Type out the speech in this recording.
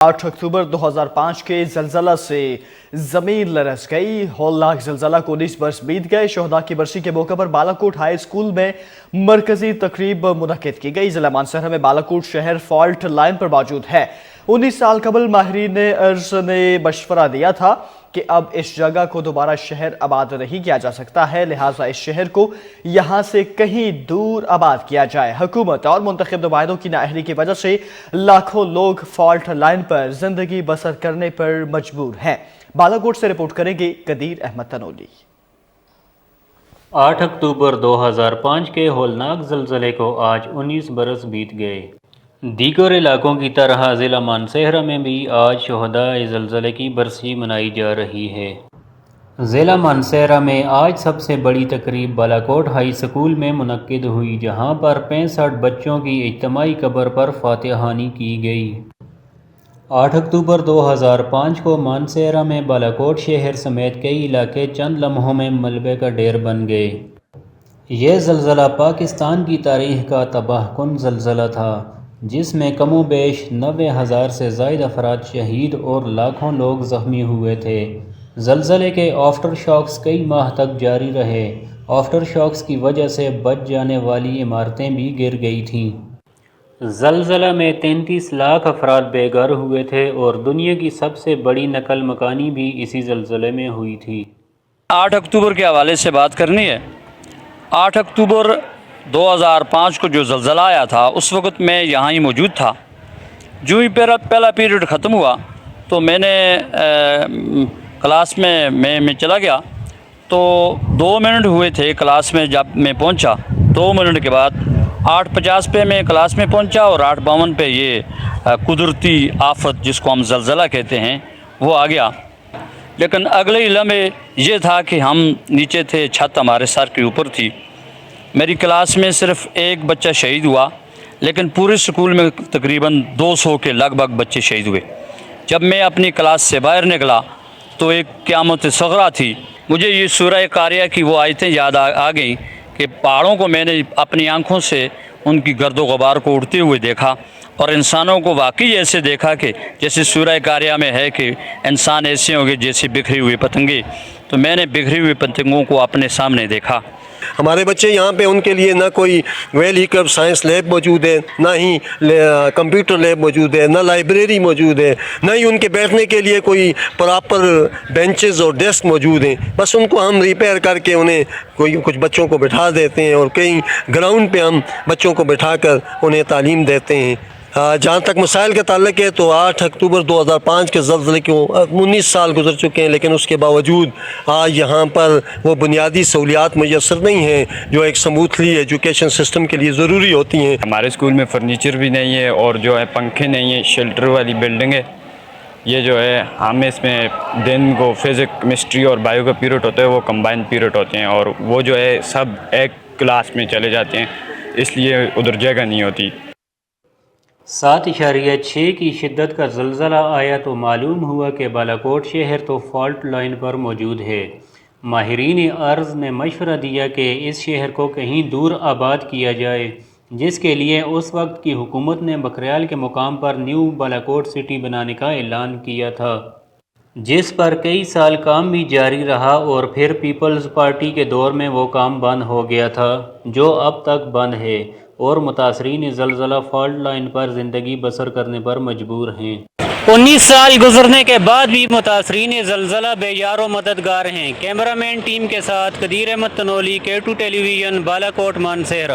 8 अक्टूबर 2005 के जलजला से जमीन लरस गई। हौलनाक जलजला को 19 बरस बीत गए। शोहदा की बरसी के मौके पर बालाकोट हाई स्कूल में मरकजी तकरीब मुनक्किद की गई। जिला मानसहरा में बालाकोट शहर फॉल्ट लाइन पर मौजूद है। 19 साल कबल माहिरीन अर्ज ने मशवरा दिया था कि अब इस जगह को दोबारा शहर आबाद नहीं किया जा सकता है, लिहाजा इस शहर को यहाँ से कहीं दूर आबाद किया जाए। हुकूमत और मुंतखब नुमाइंदों की नाअहली की वजह से लाखों लोग फॉल्ट लाइन पर जिंदगी बसर करने पर मजबूर हैं। बालाकोट से रिपोर्ट करेंगे कदीर अहमद तनोली। 8 अक्टूबर 2005 के होलनाक ज़लज़ले को आज 19 बरस बीत गए। दीगर इलाकों की तरह ज़िला मानसहरा में भी आज शोहदाए ज़लज़ले की बरसी मनाई जा रही है। ज़िला मानसहरा में आज सबसे बड़ी तकरीब बालाकोट हाई स्कूल में मुनक्किद हुई, जहां पर 65 बच्चों की इज्तिमाई कब्र पर फातिहानी की गई। 8 अक्टूबर 2005 को मानसहरा में बालाकोट शहर समेत कई इलाके चंद लम्हों में मलबे का ढेर बन गए। यह ज़लज़ला पाकिस्तान की तारीख़ का तबाहकुन ज़लज़ला था, जिसमें कमो बेश 90,000 से ज़ायद अफराद शहीद और लाखों लोग ज़ख्मी हुए थे। ज़लज़ले के आफ्टर शॉक्स कई माह तक जारी रहे। आफ्टर शॉक्स की वजह से बच जाने वाली इमारतें भी गिर गई थीं। ज़लज़ला में 33 लाख अफराद बेघर हुए थे और दुनिया की सबसे बड़ी नकल मकानी भी इसी ज़लज़ले में हुई थी। 8 अक्टूबर के हवाले से बात करनी है। 8 अक्टूबर 2005 को जो ज़लज़ला आया था उस वक़्त मैं यहाँ ही मौजूद था। जो ही पहला पीरियड ख़त्म हुआ तो मैंने क्लास में मैं चला गया, तो 2 मिनट हुए थे क्लास में जब मैं पहुँचा। 2 मिनट के बाद 8:50 पे मैं क्लास में पहुँचा और 8:52 पे ये कुदरती आफत जिसको हम ज़लज़ला कहते हैं वो आ गया। लेकिन अगले ही लम्हे ये था कि हम नीचे थे, छत हमारे सर के ऊपर थी। मेरी क्लास में सिर्फ एक बच्चा शहीद हुआ, लेकिन पूरे स्कूल में तकरीबन 200 के लगभग बच्चे शहीद हुए। जब मैं अपनी क्लास से बाहर निकला तो एक क़यामत सग़रा थी। मुझे ये सूरह कारिया की वो आयतें याद आ गई कि पहाड़ों को मैंने अपनी आँखों से उनकी गर्दो गुबार को उड़ते हुए देखा और इंसानों को वाकई ऐसे देखा कि जैसे सूरह कारिया में है कि इंसान ऐसे होंगे जैसे बिखरी हुई पतंगे। तो मैंने बिखरी हुई पतंगों को अपने सामने देखा। हमारे बच्चे यहाँ पे उनके लिए ना कोई वेल इक्विप्ड साइंस लैब मौजूद है, ना ही कंप्यूटर लैब मौजूद है, ना लाइब्रेरी मौजूद है, ना ही उनके बैठने के लिए कोई प्रॉपर बेंचेस और डेस्क मौजूद हैं। बस उनको हम रिपेयर करके उन्हें कुछ बच्चों को बिठा देते हैं और कई ग्राउंड पे हम बच्चों को बिठाकर उन्हें तालीम देते हैं। जहाँ तक मसाइल का ताल्लुक है तो 8 अक्टूबर 2005 के ज़लज़ले को 19 साल गुजर चुके हैं, लेकिन उसके बावजूद आज यहाँ पर वो बुनियादी सहूलियात मुयस्सर नहीं हैं जो एक स्मूथली एजुकेशन सिस्टम के लिए ज़रूरी होती हैं। हमारे स्कूल में फर्नीचर भी नहीं है और जो है पंखे नहीं है, शेल्टर वाली बिल्डिंग है। ये जो है हमें इसमें दिन को फिज़िक्स, केमिस्ट्री और बायो का पीरियड होता है, वो कंबाइंड पीरियड होते हैं और वो जो है सब एक क्लास में चले जाते हैं, इसलिए उधर जगह नहीं होती। 7.6 की शिद्दत का ज़लज़ला आया तो मालूम हुआ कि बालाकोट शहर तो फॉल्ट लाइन पर मौजूद है। माहिरीन अर्ज़ ने मशवरा दिया कि इस शहर को कहीं दूर आबाद किया जाए, जिसके लिए उस वक्त की हुकूमत ने बकरियाल के मुकाम पर न्यू बालाकोट सिटी बनाने का ऐलान किया था, जिस पर कई साल काम भी जारी रहा और फिर पीपल्स पार्टी के दौर में वो काम बंद हो गया था, जो अब तक बंद है और मुतासरीन ज़लज़ला फॉल्ट लाइन पर ज़िंदगी बसर करने पर मजबूर हैं। 19 साल गुजरने के बाद भी मुतासरीन ज़लज़ला बेयारो मददगार हैं। कैमरामैन टीम के साथ कदीर अहमद तनोली, K2 टेलीविज़न, बालाकोट, मानसहरा।